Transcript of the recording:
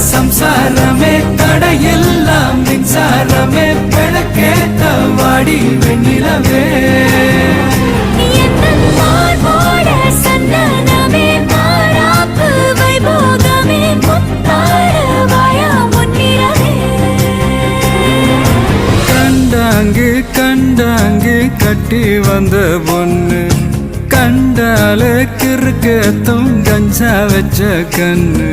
சம்சாரமே தடையெல்லாம் மின்சாரமே விளக்கேத்த வாடி வெண்ணிலவே கண்டாங்கு கட்டி வந்த பொண்ணு கண்டால கிறுக்கத்தும் கஞ்சா வச்ச கண்ணு